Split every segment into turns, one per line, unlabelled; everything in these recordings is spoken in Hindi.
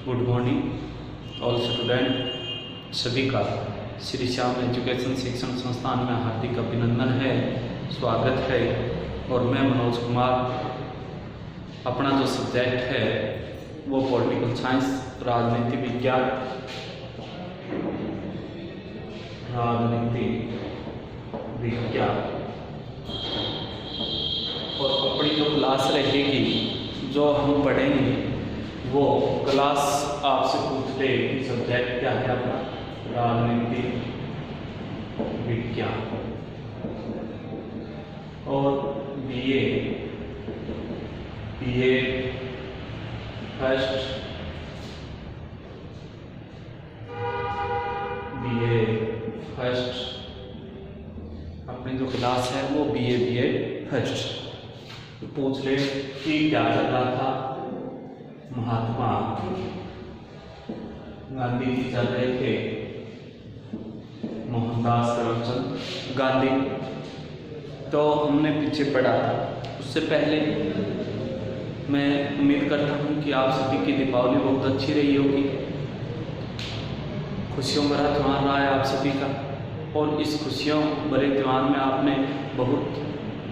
Good morning all student. सभी का श्री श्याम एजुकेशन शिक्षण संस्थान में हार्दिक अभिनंदन है, स्वागत है। और मैं मनोज कुमार, अपना जो सब्जेक्ट है वो पॉलिटिकल साइंस, राजनीति विज्ञान, और अपनी जो क्लास रहेगी, जो हम पढ़ेंगे वो क्लास आपसे पूछते कि सब्जेक्ट क्या है अपना, राजनीति विज्ञान। और बीए फर्स्ट अपनी जो क्लास है वो बीए फर्स्ट। पूछ ले कि क्या चल रहा था। महात्मा गांधी जी चल रहे थे, मोहनदास करमचंद गांधी, तो हमने पीछे पढ़ा था। उससे पहले मैं उम्मीद करता हूँ कि आप सभी की दीपावली बहुत अच्छी रही होगी, खुशियों भरा त्यौहार रहा है आप सभी का। और इस खुशियों भरे त्यौहार में आपने बहुत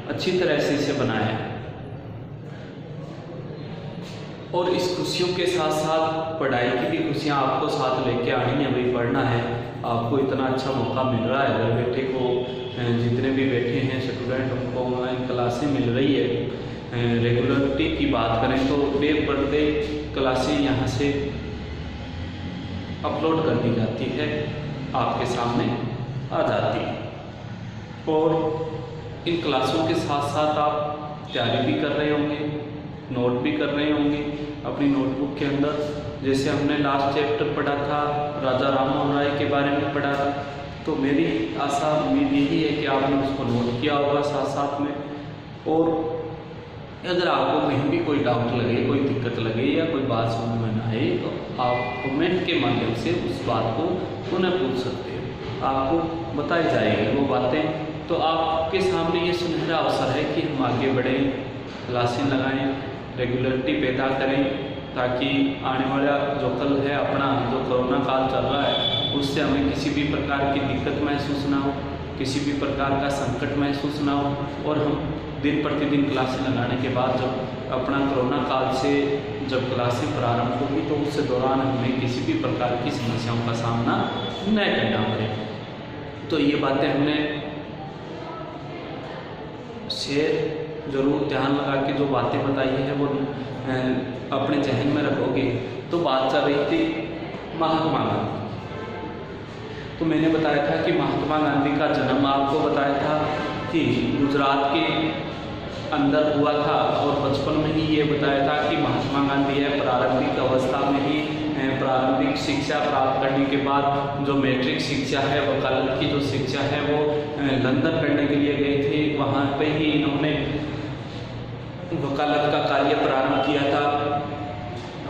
अच्छी तरह से इसे बनाया है। और इस खुशियों के साथ साथ पढ़ाई की भी खुशियाँ आपको साथ लेके आनी है। भाई पढ़ना है, आपको इतना अच्छा मौका मिल रहा है। घर बैठे को जितने भी बैठे हैं स्टूडेंट, उनको ऑनलाइन क्लासें मिल रही है। रेगुलरिटी की बात करें तो डे पर डे क्लासें यहाँ से अपलोड कर दी जाती है, आपके सामने आ जाती है। और इन क्लासों के साथ साथ आप तैयारी भी कर रहे होंगे, नोट भी कर रहे होंगे अपनी नोटबुक के अंदर। जैसे हमने लास्ट चैप्टर पढ़ा था, राजा राम मोहन राय के बारे में पढ़ा था, तो मेरी आशा उम्मीद यही है कि आपने उसको नोट किया होगा साथ साथ में। और अगर आपको कहीं भी कोई डाउट लगे, कोई दिक्कत लगे या कोई बात समझ में ना आए, तो आप कमेंट के माध्यम से उस बात को पुनः पूछ सकते हो, आपको बताई जाएगी वो बातें। तो आपके सामने ये सुनहरा अवसर है कि हम आगे बढ़ें, क्लासें लगाएं, रेगुलरिटी पैदा करें, ताकि आने वाला जो कल है अपना, जो कोरोना काल चल रहा है, उससे हमें किसी भी प्रकार की दिक्कत महसूस ना हो, किसी भी प्रकार का संकट महसूस ना हो। और हम दिन प्रतिदिन क्लासें लगाने के बाद जब अपना कोरोना काल से जब क्लासें प्रारंभ होगी, तो उस दौरान हमें किसी भी प्रकार की समस्याओं का सामना न करना पड़े। तो ये बातें हमने शेयर जरूर ध्यान लगा के जो बातें बताई है वो अपने जहन में रखोगे। तो बात चल रही थी महात्मा गांधी। तो मैंने बताया था कि महात्मा गांधी का जन्म आपको बताया था कि गुजरात के अंदर हुआ था। और बचपन में ही ये बताया था कि महात्मा गांधी है प्रारंभिक अवस्था में ही प्रारंभिक शिक्षा प्राप्त करने के बाद जो मैट्रिक शिक्षा है, वकालत की जो शिक्षा है, वो लंदन करने के लिए गए थे। वहाँ पे ही इन्होंने वकालत का कार्य प्रारंभ किया था।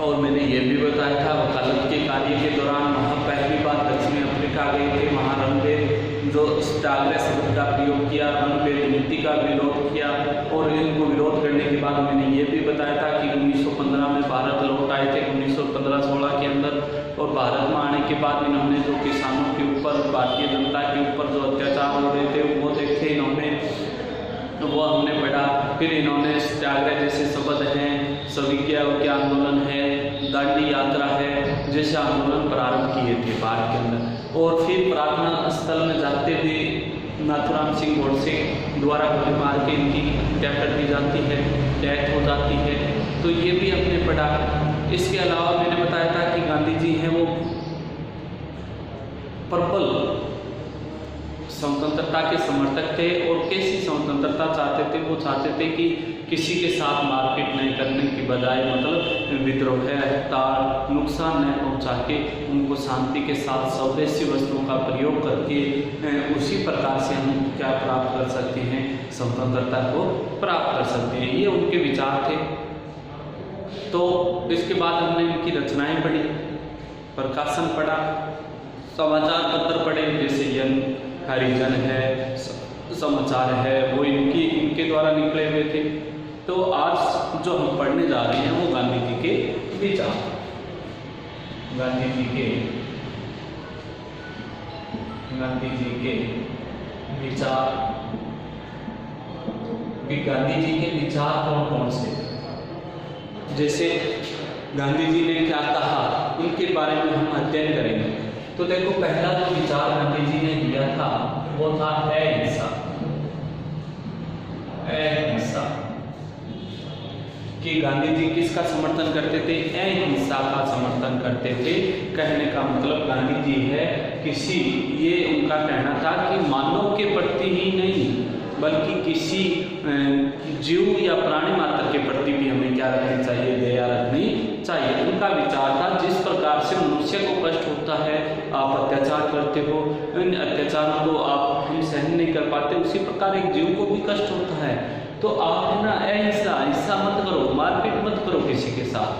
और मैंने ये भी बताया था वकालत के कार्य के दौरान वहाँ पहली बार दक्षिण अफ्रीका गए थे। वहाँ रणभेद जो स्टाग्रे शब्द का प्रयोग किया, रणभेद नीति का विरोध किया। और इनको विरोध करने के बाद मैंने ये भी बताया था कि 1915 में भारत लौट आए थे, 1915-16 के अंदर। और भारत में आने के बाद इन्होंने जो किसानों के ऊपर, भारतीय जनता के ऊपर जो अत्याचार हो रहे थे वो देखे इन्होंने, वो हमने पढ़ा। फिर इन्होंने सत्याग्रह जैसे शब्द हैं, सविज्ञा के आंदोलन है, दांडी यात्रा है, जैसे आंदोलन प्रारंभ किए थे भारत के अंदर। और फिर प्रार्थना स्थल में जाते हुए नाथुराम सिंह गोडसे द्वारा गोली मार के इनकी हत्या कर दी जाती है, डेथ हो जाती है। तो ये भी हमने पढ़ा। इसके अलावा मैंने बताया था कि गांधी जी हैं वो पर्पल स्वतंत्रता के समर्थक थे। और कैसी स्वतंत्रता चाहते थे? वो चाहते थे कि किसी के साथ मारपीट नहीं करने की बजाय, मतलब विद्रोह, हत्या, नुकसान न पहुंचा के उनको शांति के साथ स्वदेशी वस्तुओं का प्रयोग करके उसी प्रकार से हम क्या प्राप्त कर सकते हैं, स्वतंत्रता को प्राप्त कर सकते हैं। ये उनके विचार थे। तो इसके बाद हमने इनकी रचनाएं पढ़ी, प्रकाशन पढ़ा, समाचार पत्र पढ़े, जैसे यंग हरिजन है, समाचार है, वो इनके द्वारा निकले हुए थे। तो आज जो हम पढ़ने जा रहे हैं वो गांधी जी के विचार। गांधी जी के विचार, गांधी जी के विचार कौन कौन से, जैसे गांधी जी ने क्या कहा उनके बारे में हम अध्ययन करेंगे। तो देखो, पहला जो विचार गांधी जी ने दिया था वो था अहिंसा। कि गांधी जी किसका समर्थन करते थे? अहिंसा का समर्थन करते थे। कहने का मतलब गांधी जी है किसी, ये उनका कहना था कि मानव के प्रति ही नहीं बल्कि किसी जीव या प्राणी मात्र के प्रति भी हमें क्या रखनी चाहिए? दया रखनी चाहिए। उनका विचार था जिस प्रकार से मनुष्य को कष्ट होता है, आप अत्याचार करते हो, इन अत्याचारों को आप हम सहन नहीं कर पाते, उसी प्रकार एक जीव को भी कष्ट होता है। तो आप है ना ऐसा मत करो, मारपीट मत करो किसी के साथ।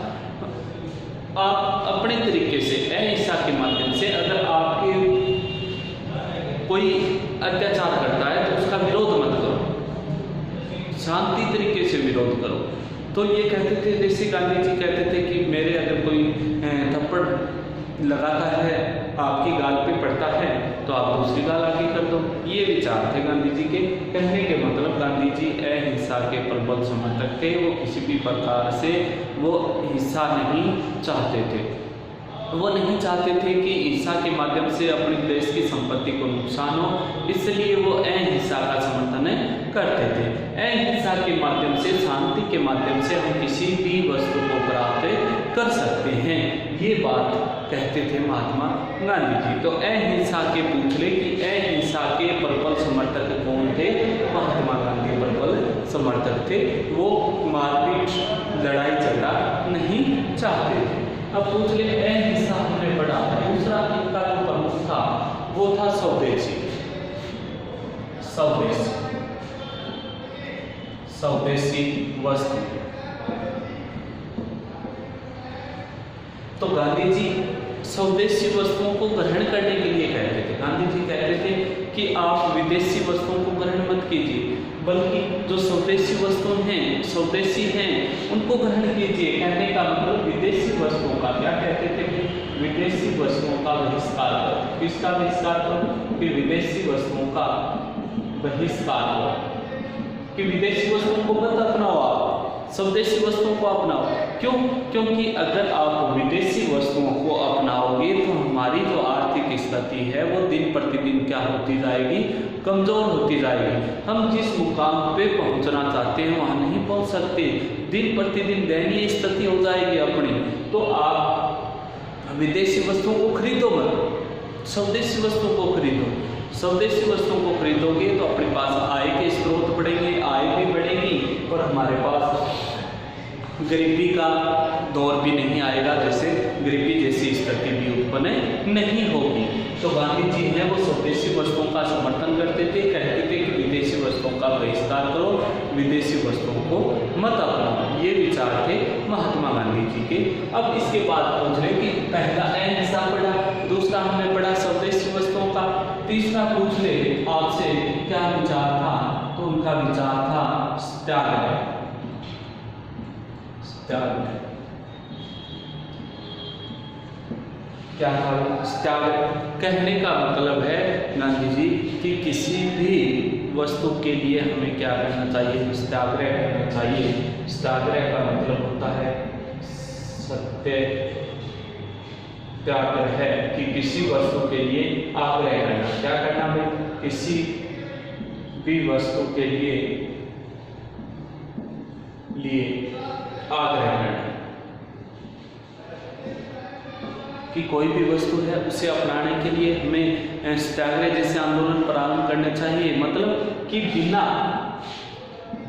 आप अपने तरीके से अहिंसा के माध्यम से, अगर आपके कोई अत्याचार करता है तो उसका विरोध मत करो, शांति तरीके से विरोध करो। तो ये कहते थे, जैसे गांधी जी कहते थे कि मेरे अगर कोई थप्पड़ लगाता है, आपकी गाल पे पड़ता है, तो आप दूसरी गाल आगे कर दो। ये विचार थे गांधी जी के। कहने के मतलब गांधी जी अहिंसा के प्रबल समर्थक थे। वो किसी भी प्रकार से वो हिंसा नहीं चाहते थे। वो नहीं चाहते थे कि हिंसा के माध्यम से अपने देश की संपत्ति को नुकसान हो, इसलिए वो अहिंसा का समर्थन करते थे। अहिंसा के माध्यम से, शांति के माध्यम से हम किसी भी वस्तु को प्राप्त कर सकते हैं, ये बात कहते थे महात्मा गांधी जी। तो अहिंसा के पूछ ले कि अहिंसा के प्रबल समर्थक कौन थे? महात्मा गांधी प्रबल समर्थक थे। वो मारपीट, लड़ाई झगड़ा नहीं चाहते थे। अब पूछ ले, अहिंसा हमने पढ़ा। दूसरा इनका जो प्रमुख था वो था स्वदेशी वस्तु। तो गांधी जी स्वदेशी वस्तुओं को ग्रहण करने के लिए कहते थे। गांधी जी कहते थे कि आप विदेशी वस्तुओं को ग्रहण मत कीजिए, बल्कि जो स्वदेशी स्वदेशी हैं उनको ग्रहण कीजिए। कहने का मतलब विदेशी वस्तुओं का, क्या कहते थे कि विदेशी वस्तुओं का बहिष्कार करो। किसका बहिष्कार करो? कि विदेशी वस्तुओं का बहिष्कार करो, कि विदेशी वस्तुओं को मत अपनाओ, आप स्वदेशी वस्तुओं को अपनाओ। क्यों? क्योंकि अगर आप विदेशी वस्तुओं को अपनाओगे तो हमारी जो आर्थिक स्थिति है वो दिन प्रतिदिन क्या होती जाएगी? कमजोर होती जाएगी। हम जिस मुकाम पे पहुंचना चाहते हैं वहां नहीं पहुंच सकते, दिन प्रतिदिन दयनीय स्थिति हो जाएगी अपनी। तो आप विदेशी वस्तुओं को खरीदो मत, स्वदेशी वस्तुओं को खरीदो। स्वदेशी वस्तुओं को खरीदोगे तो अपने पास आय के स्रोत बढ़ेंगे, आय भी बढ़ेगी और हमारे पास गरीबी का दौर भी नहीं आएगा, जैसे गरीबी जैसी स्थिति भी उत्पन्न नहीं होगी। तो गांधी जी हैं वो स्वदेशी वस्तुओं का समर्थन करते थे। कहते थे कि विदेशी वस्तुओं का बहिष्कार करो, विदेशी वस्तुओं को मत अपनाओ। ये विचार थे महात्मा गांधी जी के। अब इसके बाद पूछ रहे कि पहला अहिंसा पढ़ा, दूसरा हमने पढ़ा स्वदेशी वस्तुओं का, तीसरा पूछ ले आपसे क्या विचार था? तो उनका विचार था सत्याग्रह। क्या था सत्याग्रह? कहने का मतलब है गांधी जी कि किसी भी वस्तु के लिए हमें क्या करना चाहिए? सत्याग्रह करना चाहिए। सत्याग्रह का मतलब होता है सत्याग्रह है कि किसी वस्तु के लिए आग्रह करना। क्या करना है? किसी भी वस्तु के लिए आग्रह करना कि कोई भी वस्तु है उसे अपनाने के लिए हमें सत्याग्रह जैसे आंदोलन प्रारंभ करने चाहिए। मतलब कि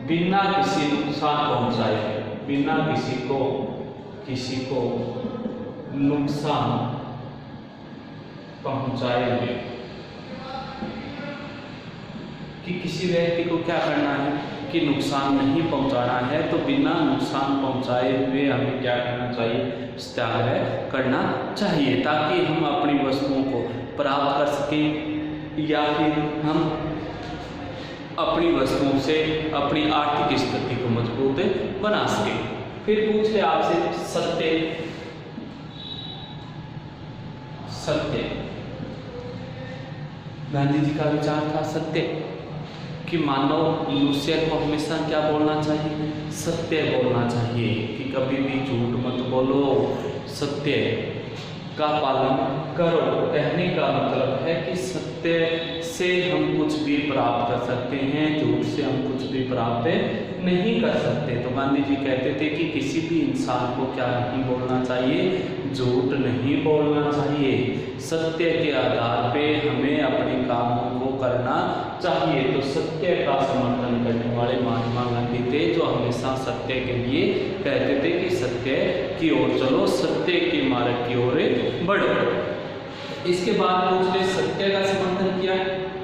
बिना किसी नुकसान पहुंचाए, बिना किसी को नुकसान पहुंचाए हुए, कि किसी व्यक्ति को क्या करना है कि नुकसान नहीं पहुंचाना है, तो बिना नुकसान पहुंचाए हुए हमें क्या करना चाहिए? सत्याग्रह करना चाहिए, ताकि हम अपनी वस्तुओं को प्राप्त कर सकें या फिर हम अपनी वस्तुओं से अपनी आर्थिक स्थिति को मजबूत बना सकें। फिर पूछे आपसे सत्य। गांधी जी का विचार था सत्य, कि मानव मनुष्य को हमेशा क्या बोलना चाहिए, सत्य बोलना चाहिए, कि कभी भी झूठ मत बोलो, सत्य का पालन करो। कहने का मतलब है कि सत्य से हम कुछ भी प्राप्त कर सकते हैं, झूठ से हम कुछ भी प्राप्त नहीं कर सकते। तो गांधी जी कहते थे कि किसी भी इंसान को क्या नहीं बोलना चाहिए, झूठ नहीं बोलना चाहिए, सत्य के आधार पे हमें अपने कामों को करना चाहिए। तो सत्य का समर्थन करने वाले महात्मा गांधी थे, जो हमेशा सत्य के लिए कहते थे कि सत्य की ओर चलो, सत्य के मार्ग की ओर बढ़ो। इसके बाद दूसरे सत्य का समर्थन किया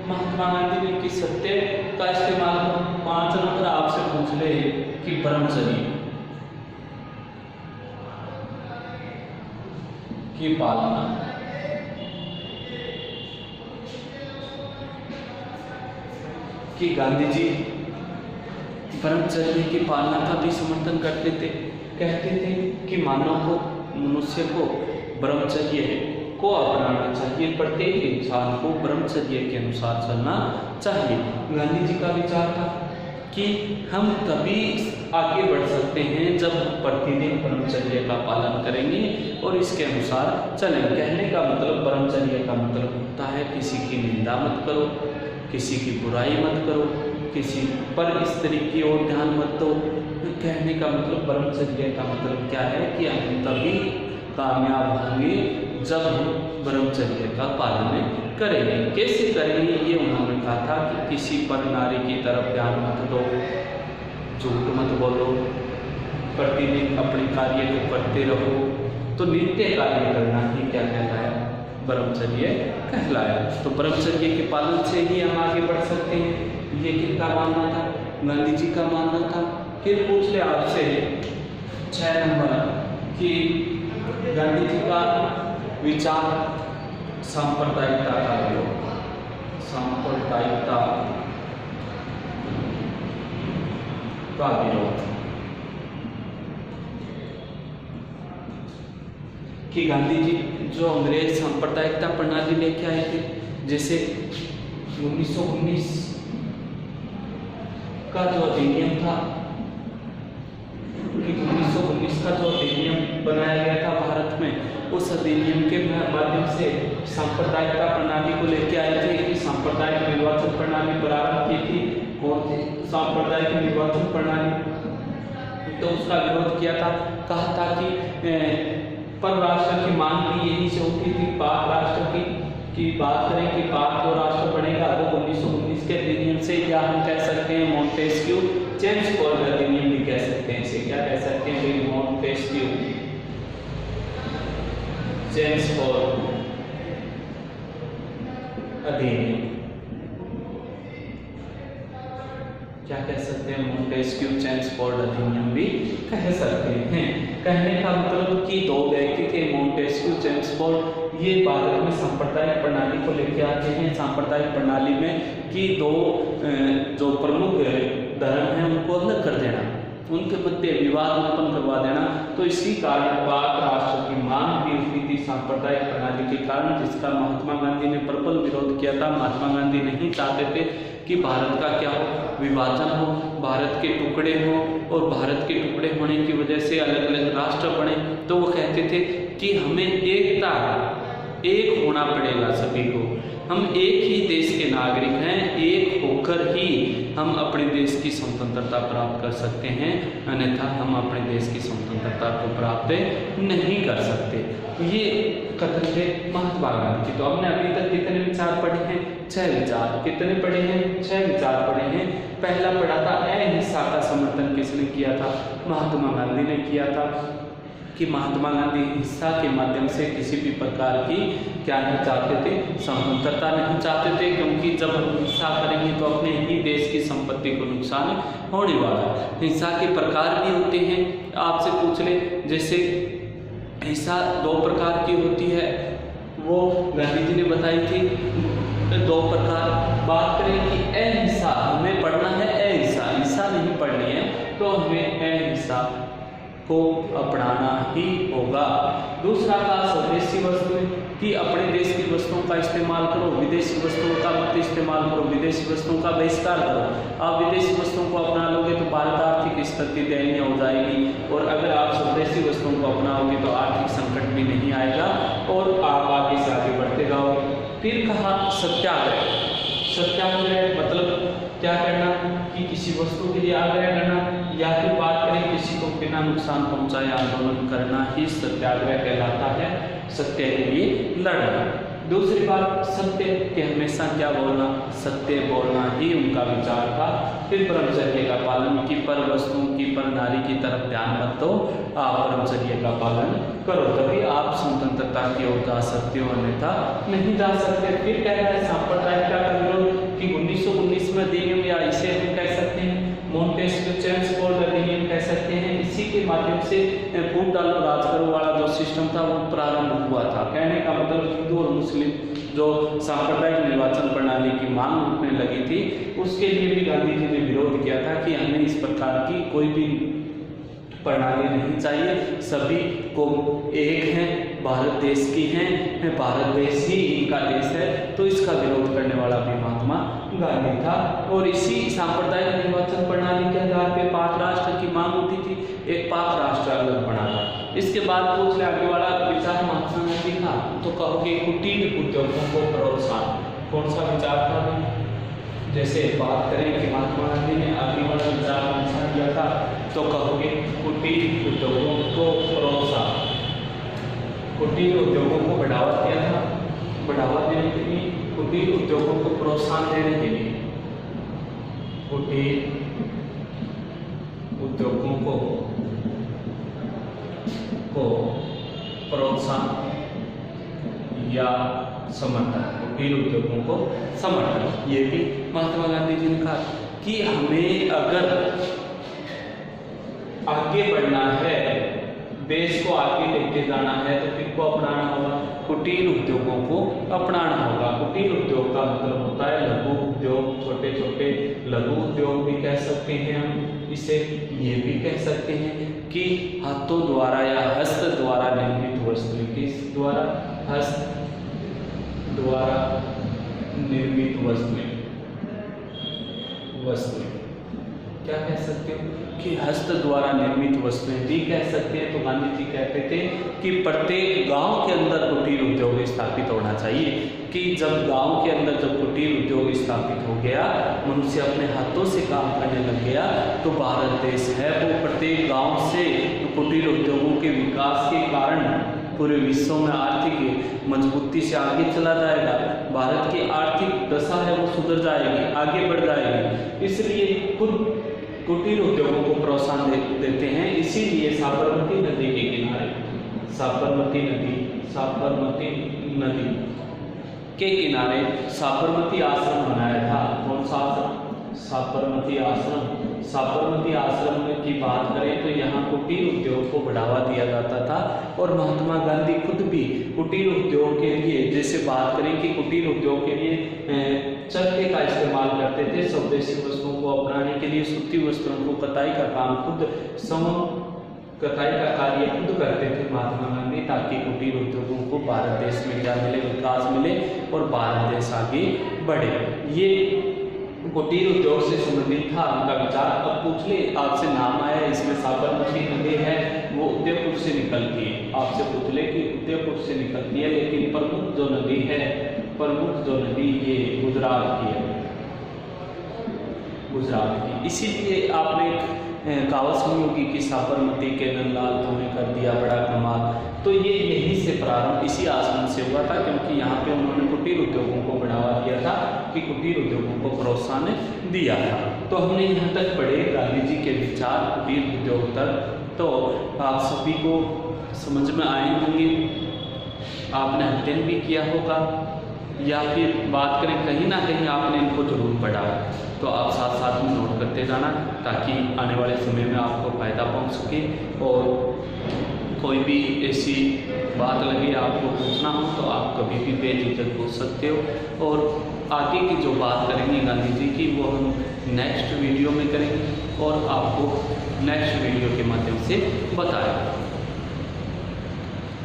महात्मा गांधी ने, कि सत्य का इस्तेमाल 5 नंबर आपसे पूछ ले कि ब्रह्मचर्य की पालना, कि गांधी जी ब्रह्मचर्य की पालना का भी समर्थन करते थे। कहते थे कि मानव को, मनुष्य को ब्रह्मचर्य को अपनाना चाहिए, प्रत्येक इंसान को ब्रह्मचर्य के अनुसार चलना चाहिए। गांधी जी का विचार था कि हम तभी आगे बढ़ सकते हैं जब हम प्रतिदिन ब्रह्मचर्य का पालन करेंगे और इसके अनुसार चलेंगे। कहने का मतलब, ब्रह्मचर्य का मतलब होता है किसी की निंदा मत करो, किसी की बुराई मत करो, किसी पर स्त्री की ओर ध्यान मत दो। कहने का मतलब, ब्रह्मचर्य का मतलब क्या है कि हम तभी कामयाब होंगे जब हम ब्रह्मचर्य का पालन करेंगे। कैसे करेंगे, ये उन्होंने कहा था कि किसी पर नारी की तरफ ध्यान मत दो, झूठ मत बोलो, प्रतिदिन अपने कार्य को करते रहो। तो नित्य कार्य करना ही क्या कहलाया, ब्रह्मचर्य कहलाया। तो ब्रह्मचर्य के पालन से ही हम आगे बढ़ सकते हैं। ये किनका मानना था, गांधी जी का मानना था। फिर पूछ ले आपसे 6 नंबर कि गांधी जी का विचार सांप्रदायिकता का विरोध, सांप्रदायिकता का विरोध, कि गांधी जी जो अंग्रेज सांप्रदायिकता प्रणाली लेके आए थे, जैसे 1919 का जो अधिनियम था, कि 1919 का जो अधिनियम बनाया गया था भारत में, उस अधिनियम के माध्यम से सांप्रदायिकता प्रणाली को लेके आए थे, कि सांप्रदायिक निर्वाचन प्रणाली प्रारंभ की थी। कौन सी सांप्रदायिक निर्वाचन प्रणाली, तो उसका विरोध किया था। कहा था कि पर राष्ट्र की मांग भी यही से उठी थी। पाक राष्ट्र की बात करें कि पाक जो राष्ट्र बनेगा वो 1919 के अधिनियम से, या हम कह सकते हैं मॉन्टेस्क्यू चेम्सफोर्ड अधिनियम भी कह सकते हैं। इसे क्या कह सकते हैं भाई, मॉन्टेस्क्यू चेम्सफोर्ड अधिनियम, क्या कह सकते हैं, मॉन्टेस्क्यू चेम्सफोर्ड अधिनियम भी कह सकते हैं। कहने का मतलब कि 2 व्यक्ति थे, मॉन्टेस्क्यू चेम्सफोर्ड, ये भारत में सांप्रदायिक प्रणाली को लेकर आते हैं। सांप्रदायिक प्रणाली में कि 2 जो प्रमुख धर्म हैं उनको अलग कर देना, उनके मध्य विवाद उत्पन्न करवा देना। तो इसी कारण पाक राष्ट्र की मांग भी उठी थी सांप्रदायिक प्रणाली के कारण, जिसका महात्मा गांधी ने प्रबल विरोध किया था। महात्मा गांधी नहीं चाहते थे कि भारत का क्या हो, विभाजन हो, भारत के टुकड़े हो, और भारत के टुकड़े होने की वजह से अलग अलग राष्ट्र बने। तो वो कहते थे कि हमें एकता, एक होना पड़ेगा सभी को, हम एक ही देश के नागरिक हैं, एक होकर ही हम अपने देश की स्वतंत्रता प्राप्त कर सकते हैं, अन्यथा हम अपने देश की स्वतंत्रता को प्राप्त नहीं कर सकते। ये कथन थे महात्मा गांधी की। तो हमने अभी तक कितने विचार पढ़े हैं, 6 विचार। कितने पढ़े हैं, 6 विचार पढ़े हैं। पहला पढ़ा था अहिंसा का समर्थन किसने किया था, महात्मा गांधी ने किया था, कि महात्मा गांधी हिंसा के माध्यम से किसी भी प्रकार की क्या नहीं चाहते थे, स्वतंत्रता नहीं चाहते थे, क्योंकि जब हम हिंसा करेंगे तो अपने ही देश की संपत्ति को नुकसान होने वाला है। हिंसा के प्रकार भी होते हैं, आपसे पूछ ले, जैसे हिंसा 2 प्रकार की होती है, वो गांधी जी ने बताई थी 2 प्रकार। बात करें कि अहिंसा, हमें पढ़ना है अहिंसा, हिंसा नहीं पढ़नी है, तो हमें अहिंसा को अपनाना ही होगा। दूसरा कहा स्वदेशी वस्तुएं, कि अपने देश की वस्तुओं का इस्तेमाल करो, विदेशी वस्तुओं का मत इस्तेमाल करो, विदेशी वस्तुओं का बहिष्कार करो। आप विदेशी वस्तुओं को अपना लोगे तो भारत आर्थिक स्थिति दयनीय हो जाएगी, और अगर आप स्वदेशी वस्तुओं को अपनाओगे तो आर्थिक संकट भी नहीं आएगा और आप आगे से आगे बढ़ते जाओगे। फिर कहा सत्याग्रह। सत्याग्रह मतलब क्या करना, कि किसी वस्तु के लिए आग्रह करना, या फिर बात करें किसी को बिना नुकसान पहुंचाए आंदोलन करना ही सत्याग्रह कहलाता है, सत्य के लिए लड़ना। दूसरी बात सत्य के हमेशा क्या बोलना, सत्य बोलना ही उनका विचार था। फिर ब्रह्मचर्य का पालन, कि पर वस्तुओं की पर नारी की तरफ ध्यान मत दो, आप ब्रह्मचर्य का पालन करो, तभी आप स्वतंत्रता की ओर जा सकते हो, अन्यथा नहीं जा सकते। फिर कह रहा है सांप्रदायिक का विरोध, कि 1919 में अधिनियम, या इसे हम कह सकते हैं मोंटेस्क्यू अधिनियम कह सकते हैं, इसी के माध्यम से फूट डालो राज करो वाला जो सिस्टम था वो प्रारंभ हुआ था। कहने का मतलब हिंदू और मुस्लिम जो सांप्रदायिक निर्वाचन प्रणाली की मांग उठने लगी थी, उसके लिए भी गांधी जी ने विरोध किया था कि हमें इस प्रकार की कोई भी प्रणाली नहीं चाहिए, सभी को एक हैं, भारत देश की हैं, भारत देश ही इनका देश है, तो इसका विरोध करने वाला भी महात्मा गांधी था। और इसी सांप्रदायिक निर्वाचन प्रणाली के आधार पे पाक राष्ट्र की मांग उठी थी, एक पाक राष्ट्र अलग बना था। इसके बाद पूछ ले आगे वाला विचार महात्मा गांधी का, तो कहोगे कुटीर उद्योगों को प्रोत्साहन, कौन सा विचार था? जैसे बात करें कि महात्मा गांधी ने आगे वाला विचार कौन सा दिया था, तो कहोगे कुटीर उद्योगों को प्रोत्साहन, कुटीर उद्योगों को बढ़ावा दिया था, बढ़ावा देने के लिए, कुटीर उद्योगों को प्रोत्साहन देने के लिए, कुटीर उद्योगों को प्रोत्साहन या समर्थन, कुटीर उद्योगों को समर्थन। ये भी महात्मा गांधी जी ने कहा कि हमें अगर आगे बढ़ना है, देश को आगे लेके जाना है, तो किनको अपनाना होगा? कुटीर उद्योगों को अपनाना होगा। कुटीर उद्योग का मतलब होता है लघु उद्योग, छोटे छोटे लघु उद्योग भी कह सकते हैं हम इसे, ये भी कह सकते हैं कि हाथों द्वारा या हस्त द्वारा निर्मित वस्तुएं, किस द्वारा? हस्त द्वारा निर्मित वस्तुएं क्या कह सकते हो? कि हस्त द्वारा निर्मित वस्तुएं भी कह सकते हैं। तो गांधी जी कहते थे कि प्रत्येक गांव के अंदर कुटीर उद्योग स्थापित होना चाहिए, कि जब गांव के अंदर जब कुटीर उद्योग स्थापित हो गया, मनुष्य अपने हाथों से काम करने लग गया, तो भारत देश है वो प्रत्येक गांव से कुटीर उद्योगों के विकास के कारण पूरे विश्व में आर्थिक मजबूती से आगे चला जाएगा। भारत की आर्थिक दशा है वो सुधर जाएगी, आगे बढ़ जाएगी। इसलिए खुद कुटीर उद्योगों को प्रोत्साहन देते हैं। इसीलिए साबरमती नदी के किनारे, साबरमती नदी के किनारे साबरमती आश्रम बनाया था। कौन सा आश्रम? साबरमती आश्रम। साबरमती आश्रम की बात करें तो यहाँ कुटीर उद्योग को बढ़ावा दिया जाता था, और महात्मा गांधी खुद भी कुटीर उद्योग के लिए, जैसे बात करें कि कुटीर उद्योग के लिए चरखे का इस्तेमाल करते थे, स्वदेशी वस्तुओं को अपनाने के लिए सूती वस्त्रों को कताई का काम खुद कताई का कार्य खुद करते थे महात्मा गांधी, ताकि कुटीर उद्योगों को भारत देश में क्या मिले? विकास मिले और भारत देश आगे बढ़े। ये कुटीर उद्योग से संबंधित था उनका विचार। अब पूछ ले, आपसे नाम आया इसमें साबरमती नदी है, वो उदयपुर से निकलती है। आपसे पूछ ले कि उदयपुर से निकलती है, लेकिन प्रमुख जो नदी है, प्रमुख जो नदी ये गुजरात की है, गुजरात की। इसीलिए आपने कहावत सुनी होगी कि साबरमती के नल लाल तूने कर दिया बड़ा कमाल। तो ये यहीं से प्रारंभ इसी आश्रम से हुआ था, क्योंकि यहाँ पे उन्होंने कुटीर उद्योगों को बढ़ावा दिया था, कि कुटीर उद्योगों को प्रोत्साहन दिया था। तो हमने यहाँ तक पढ़े गांधी जी के विचार कुटीर उद्योग तक। तो आप सभी को समझ में आए होंगे, आपने अध्ययन भी किया होगा, या फिर बात करें कहीं ना कहीं आपने इनको जरूर पढ़ा है। तो आप साथ साथ में नोट करते जाना, ताकि आने वाले समय में आपको फ़ायदा पहुंच सके। और कोई भी ऐसी बात लगे आपको पूछना हो तो आप कभी भी बेझिझक पूछ सकते हो। और आगे की जो बात करेंगे गांधी जी की, वो हम नेक्स्ट वीडियो में करेंगे। और आपको नेक्स्ट वीडियो के माध्यम से बताएगा।